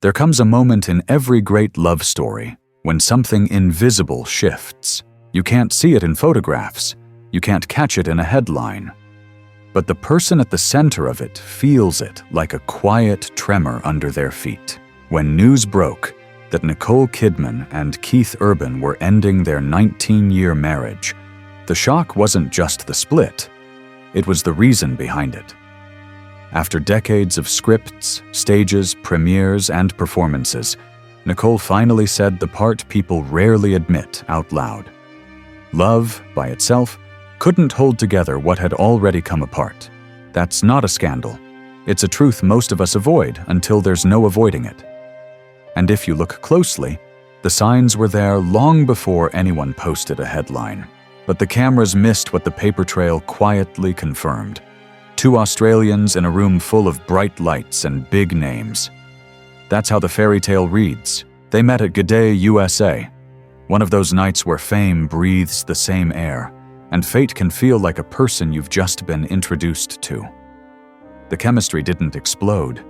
There comes a moment in every great love story when something invisible shifts. You can't see it in photographs. You can't catch it in a headline. But the person at the center of it feels it like a quiet tremor under their feet. When news broke that Nicole Kidman and Keith Urban were ending their 19-year marriage, the shock wasn't just the split, it was the reason behind it. After decades of scripts, stages, premieres, and performances, Nicole finally said the part people rarely admit out loud. Love, by itself, couldn't hold together what had already come apart. That's not a scandal. It's a truth most of us avoid until there's no avoiding it. And if you look closely, the signs were there long before anyone posted a headline. But the cameras missed what the paper trail quietly confirmed. Two Australians in a room full of bright lights and big names. That's how the fairy tale reads. They met at G'day USA, one of those nights where fame breathes the same air, and fate can feel like a person you've just been introduced to. The chemistry didn't explode.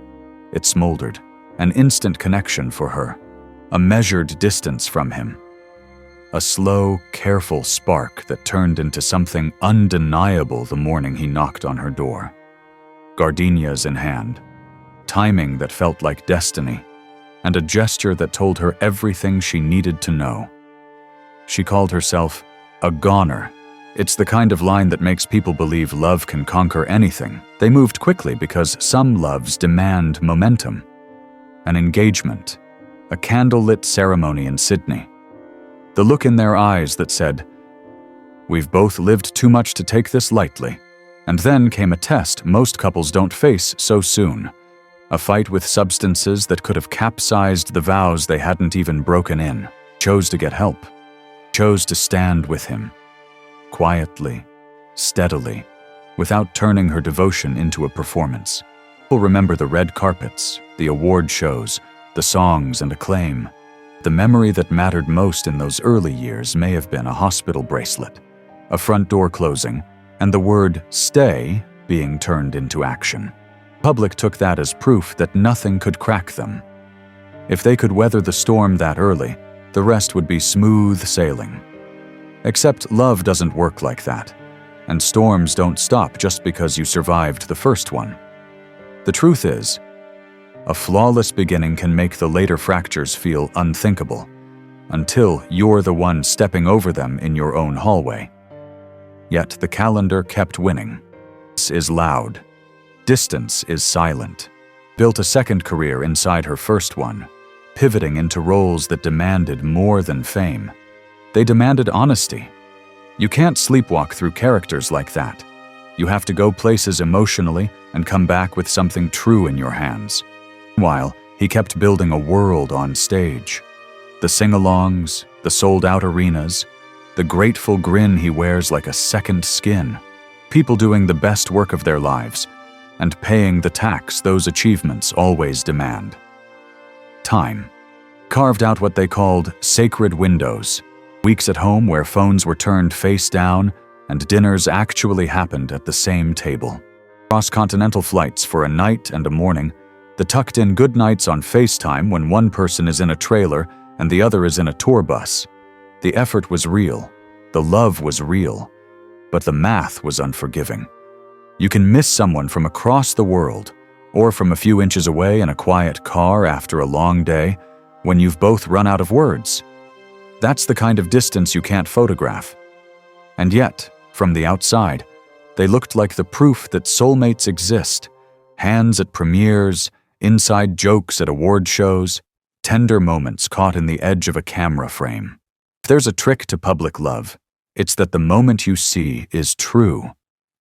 It smoldered, an instant connection for her, a measured distance from him. A slow, careful spark that turned into something undeniable the morning he knocked on her door. Gardenias in hand, timing that felt like destiny, and a gesture that told her everything she needed to know. She called herself a goner. It's the kind of line that makes people believe love can conquer anything. They moved quickly because some loves demand momentum. An engagement, a candlelit ceremony in Sydney. The look in their eyes that said, "We've both lived too much to take this lightly." And then came a test most couples don't face so soon. A fight with substances that could have capsized the vows they hadn't even broken in. Chose to get help. Chose to stand with him. Quietly, steadily, without turning her devotion into a performance. People remember the red carpets, the award shows, the songs and acclaim. The memory that mattered most in those early years may have been a hospital bracelet, a front door closing, and the word "stay" being turned into action. The public took that as proof that nothing could crack them. If they could weather the storm that early, the rest would be smooth sailing. Except love doesn't work like that, and storms don't stop just because you survived the first one. The truth is, a flawless beginning can make the later fractures feel unthinkable, until you're the one stepping over them in your own hallway. Yet the calendar kept winning. This is loud. Distance is silent. Built a second career inside her first one, pivoting into roles that demanded more than fame. They demanded honesty. You can't sleepwalk through characters like that. You have to go places emotionally and come back with something true in your hands. Meanwhile, he kept building a world on stage. The sing-alongs, the sold-out arenas, the grateful grin he wears like a second skin. People doing the best work of their lives and paying the tax those achievements always demand. Time. Carved out what they called sacred windows. Weeks at home where phones were turned face down and dinners actually happened at the same table. Cross-continental flights for a night and a morning. The tucked-in good nights on FaceTime when one person is in a trailer and the other is in a tour bus. The effort was real. The love was real. But the math was unforgiving. You can miss someone from across the world, or from a few inches away in a quiet car after a long day, when you've both run out of words. That's the kind of distance you can't photograph. And yet, from the outside, they looked like the proof that soulmates exist. Hands at premieres, inside jokes at award shows, tender moments caught in the edge of a camera frame. If there's a trick to public love, it's that the moment you see is true,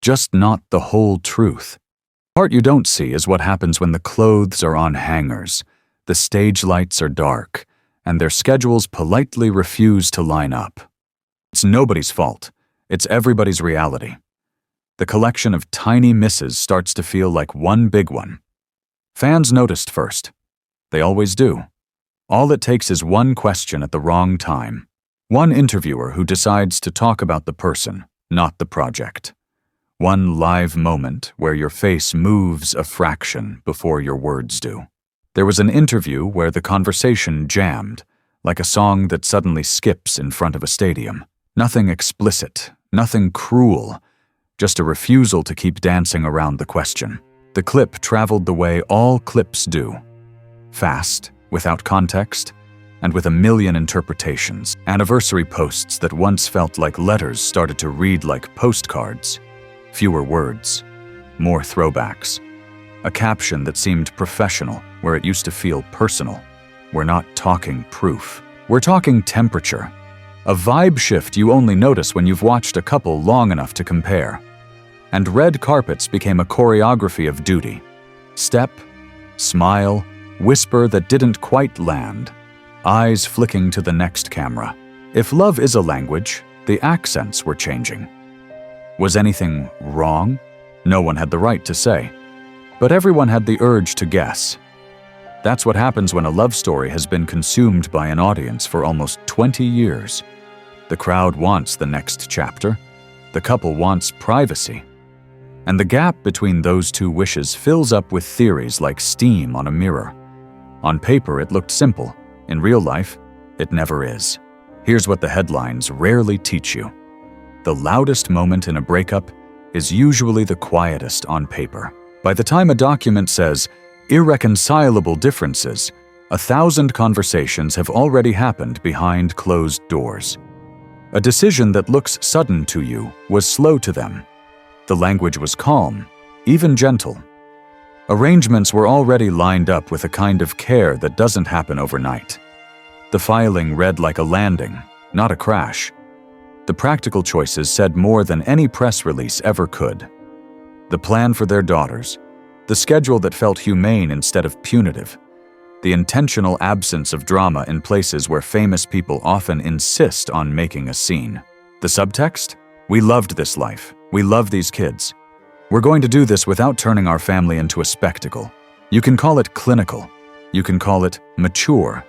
just not the whole truth. The part you don't see is what happens when the clothes are on hangers, the stage lights are dark, and their schedules politely refuse to line up. It's nobody's fault. It's everybody's reality. The collection of tiny misses starts to feel like one big one. Fans noticed first. They always do. All it takes is one question at the wrong time. One interviewer who decides to talk about the person, not the project. One live moment where your face moves a fraction before your words do. There was an interview where the conversation jammed, like a song that suddenly skips in front of a stadium. Nothing explicit, nothing cruel, just a refusal to keep dancing around the question. The clip traveled the way all clips do. Fast, without context, and with a million interpretations. Anniversary posts that once felt like letters started to read like postcards. Fewer words, more throwbacks. A caption that seemed professional where it used to feel personal. We're not talking proof. We're talking temperature. A vibe shift you only notice when you've watched a couple long enough to compare. And red carpets became a choreography of duty. Step, smile, whisper that didn't quite land. Eyes flicking to the next camera. If love is a language, the accents were changing. Was anything wrong? No one had the right to say. But everyone had the urge to guess. That's what happens when a love story has been consumed by an audience for almost 20 years. The crowd wants the next chapter. The couple wants privacy. And the gap between those two wishes fills up with theories like steam on a mirror. On paper, it looked simple. In real life, it never is. Here's what the headlines rarely teach you. The loudest moment in a breakup is usually the quietest on paper. By the time a document says, irreconcilable differences, 1,000 conversations have already happened behind closed doors. A decision that looks sudden to you was slow to them. The language was calm, even gentle. Arrangements were already lined up with a kind of care that doesn't happen overnight. The filing read like a landing, not a crash. The practical choices said more than any press release ever could. The plan for their daughters, the schedule that felt humane instead of punitive, the intentional absence of drama in places where famous people often insist on making a scene. The subtext? We loved this life. We love these kids. We're going to do this without turning our family into a spectacle. You can call it clinical. You can call it mature.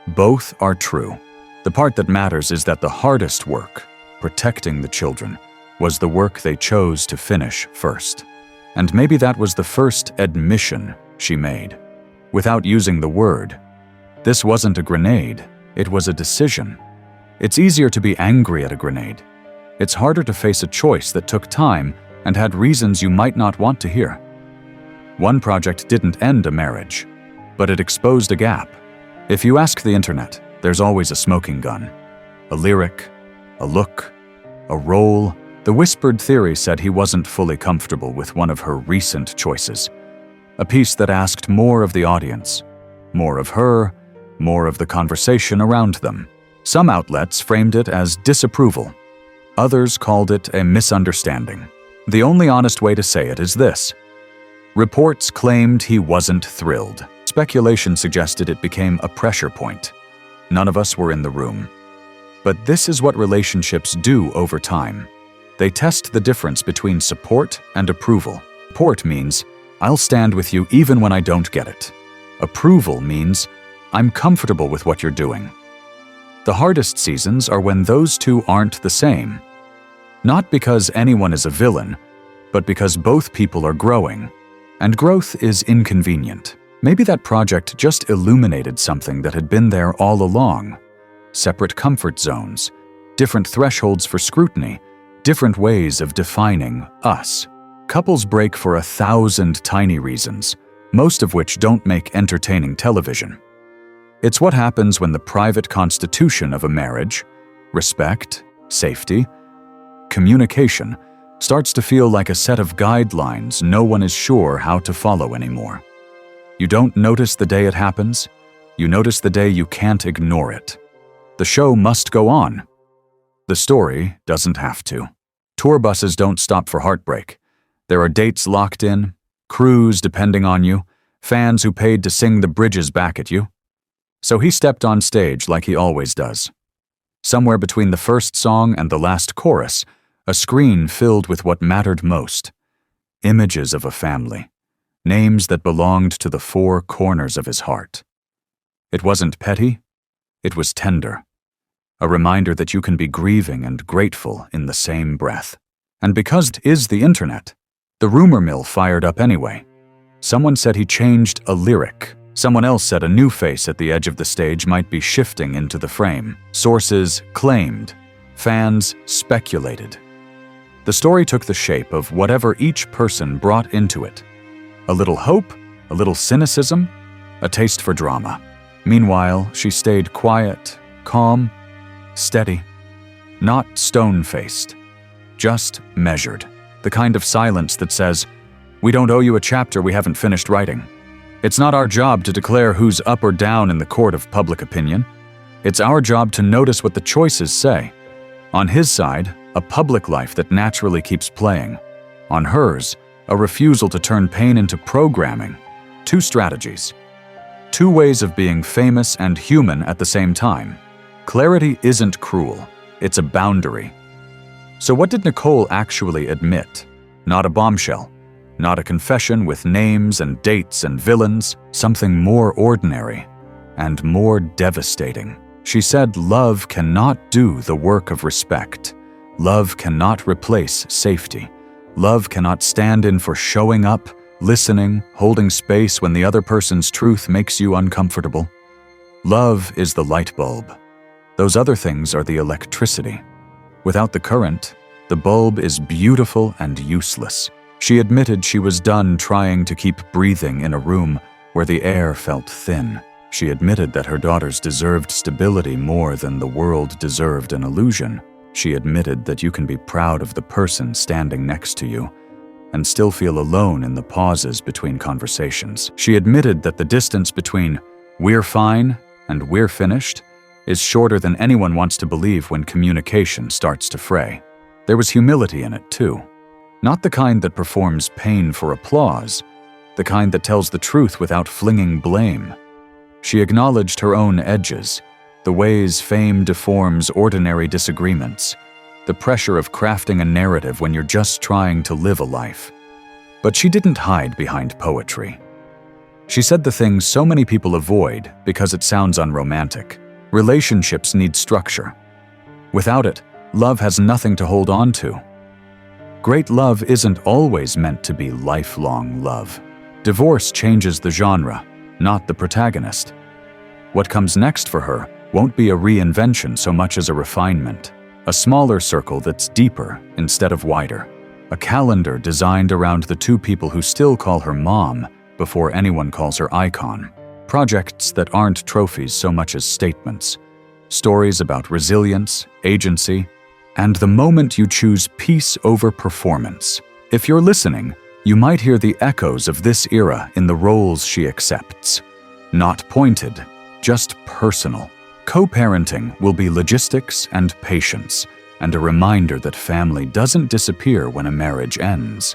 Both are true. The part that matters is that the hardest work, protecting the children, was the work they chose to finish first. And maybe that was the first admission she made. Without using the word, this wasn't a grenade, it was a decision. It's easier to be angry at a grenade. It's harder to face a choice that took time and had reasons you might not want to hear. One project didn't end a marriage, but it exposed a gap. If you ask the internet, there's always a smoking gun. A lyric, a look, a role. The whispered theory said he wasn't fully comfortable with one of her recent choices. A piece that asked more of the audience, more of her, more of the conversation around them. Some outlets framed it as disapproval. Others called it a misunderstanding. The only honest way to say it is this. Reports claimed he wasn't thrilled. Speculation suggested it became a pressure point. None of us were in the room. But this is what relationships do over time. They test the difference between support and approval. Support means, I'll stand with you even when I don't get it. Approval means, I'm comfortable with what you're doing. The hardest seasons are when those two aren't the same. Not because anyone is a villain, but because both people are growing. And growth is inconvenient. Maybe that project just illuminated something that had been there all along. Separate comfort zones, different thresholds for scrutiny, different ways of defining us. Couples break for 1,000 tiny reasons, most of which don't make entertaining television. It's what happens when the private constitution of a marriage, respect, safety, communication, starts to feel like a set of guidelines no one is sure how to follow anymore. You don't notice the day it happens, you notice the day you can't ignore it. The show must go on. The story doesn't have to. Tour buses don't stop for heartbreak. There are dates locked in, crews depending on you, fans who paid to sing the bridges back at you. So he stepped on stage like he always does. Somewhere between the first song and the last chorus, a screen filled with what mattered most. Images of a family. Names that belonged to the four corners of his heart. It wasn't petty, it was tender. A reminder that you can be grieving and grateful in the same breath. And because it is the internet, the rumor mill fired up anyway. Someone said he changed a lyric, Someone else said a new face at the edge of the stage might be shifting into the frame. Sources claimed. Fans speculated. The story took the shape of whatever each person brought into it. A little hope, a little cynicism, a taste for drama. Meanwhile, she stayed quiet, calm, steady. Not stone-faced, just measured. The kind of silence that says, "We don't owe you a chapter we haven't finished writing." It's not our job to declare who's up or down in the court of public opinion. It's our job to notice what the choices say. On his side, a public life that naturally keeps playing. On hers, a refusal to turn pain into programming. Two strategies. Two ways of being famous and human at the same time. Clarity isn't cruel. It's a boundary. So what did Nicole actually admit? Not a bombshell. Not a confession with names and dates and villains. Something more ordinary and more devastating. She said love cannot do the work of respect. Love cannot replace safety. Love cannot stand in for showing up, listening, holding space when the other person's truth makes you uncomfortable. Love is the light bulb. Those other things are the electricity. Without the current, the bulb is beautiful and useless. She admitted she was done trying to keep breathing in a room where the air felt thin. She admitted that her daughters deserved stability more than the world deserved an illusion. She admitted that you can be proud of the person standing next to you and still feel alone in the pauses between conversations. She admitted that the distance between "we're fine" and "we're finished" is shorter than anyone wants to believe when communication starts to fray. There was humility in it, too. Not the kind that performs pain for applause, the kind that tells the truth without flinging blame. She acknowledged her own edges, the ways fame deforms ordinary disagreements, the pressure of crafting a narrative when you're just trying to live a life. But she didn't hide behind poetry. She said the things so many people avoid because it sounds unromantic. Relationships need structure. Without it, love has nothing to hold on to. Great love isn't always meant to be lifelong love. Divorce changes the genre, not the protagonist. What comes next for her won't be a reinvention so much as a refinement. A smaller circle that's deeper instead of wider. A calendar designed around the two people who still call her mom before anyone calls her icon. Projects that aren't trophies so much as statements. Stories about resilience, agency, and the moment you choose peace over performance. If you're listening, you might hear the echoes of this era in the roles she accepts. Not pointed, just personal. Co-parenting will be logistics and patience, and a reminder that family doesn't disappear when a marriage ends.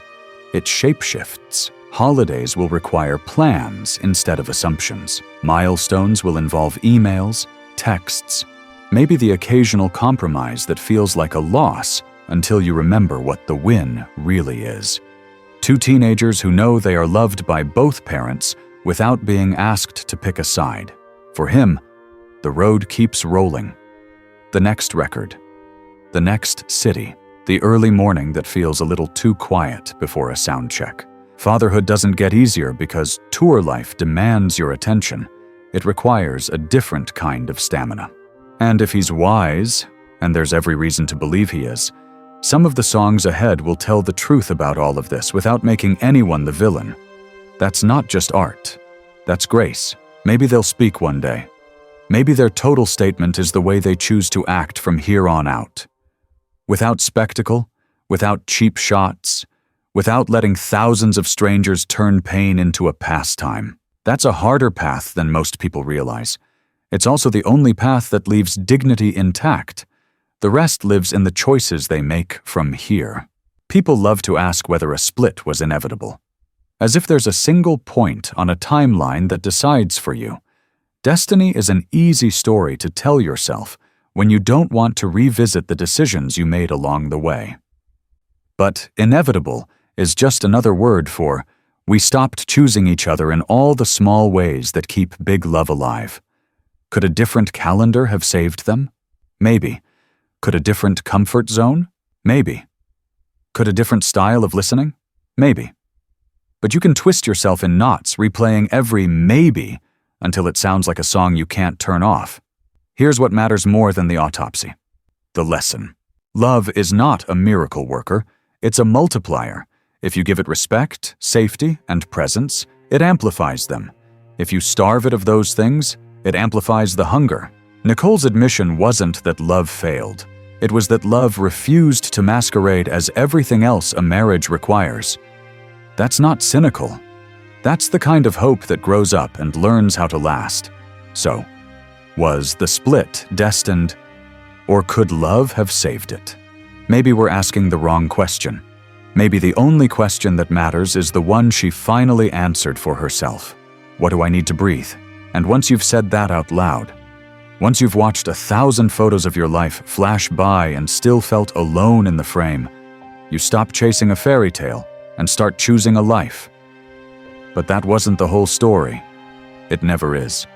It shapeshifts. Holidays will require plans instead of assumptions. Milestones will involve emails, texts, maybe the occasional compromise that feels like a loss until you remember what the win really is. Two teenagers who know they are loved by both parents without being asked to pick a side. For him, the road keeps rolling. The next record. The next city. The early morning that feels a little too quiet before a sound check. Fatherhood doesn't get easier because tour life demands your attention. It requires a different kind of stamina. And if he's wise, and there's every reason to believe he is, some of the songs ahead will tell the truth about all of this without making anyone the villain. That's not just art. That's grace. Maybe they'll speak one day. Maybe their total statement is the way they choose to act from here on out. Without spectacle, without cheap shots, without letting thousands of strangers turn pain into a pastime. That's a harder path than most people realize. It's also the only path that leaves dignity intact. The rest lives in the choices they make from here. People love to ask whether a split was inevitable. As if there's a single point on a timeline that decides for you. Destiny is an easy story to tell yourself when you don't want to revisit the decisions you made along the way. But inevitable is just another word for we stopped choosing each other in all the small ways that keep big love alive. Could a different calendar have saved them? Maybe. Could a different comfort zone? Maybe. Could a different style of listening? Maybe. But you can twist yourself in knots replaying every maybe until it sounds like a song you can't turn off. Here's what matters more than the autopsy. The lesson. Love is not a miracle worker, it's a multiplier. If you give it respect, safety, and presence, it amplifies them. If you starve it of those things, it amplifies the hunger. Nicole's admission wasn't that love failed. It was that love refused to masquerade as everything else a marriage requires. That's not cynical. That's the kind of hope that grows up and learns how to last. So, was the split destined, or could love have saved it? Maybe we're asking the wrong question. Maybe the only question that matters is the one she finally answered for herself. What do I need to breathe? And once you've said that out loud, once you've watched 1,000 photos of your life flash by and still felt alone in the frame, you stop chasing a fairy tale and start choosing a life. But that wasn't the whole story. It never is.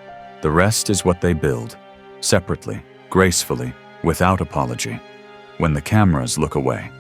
The rest is what they build, separately, gracefully, without apology, when the cameras look away.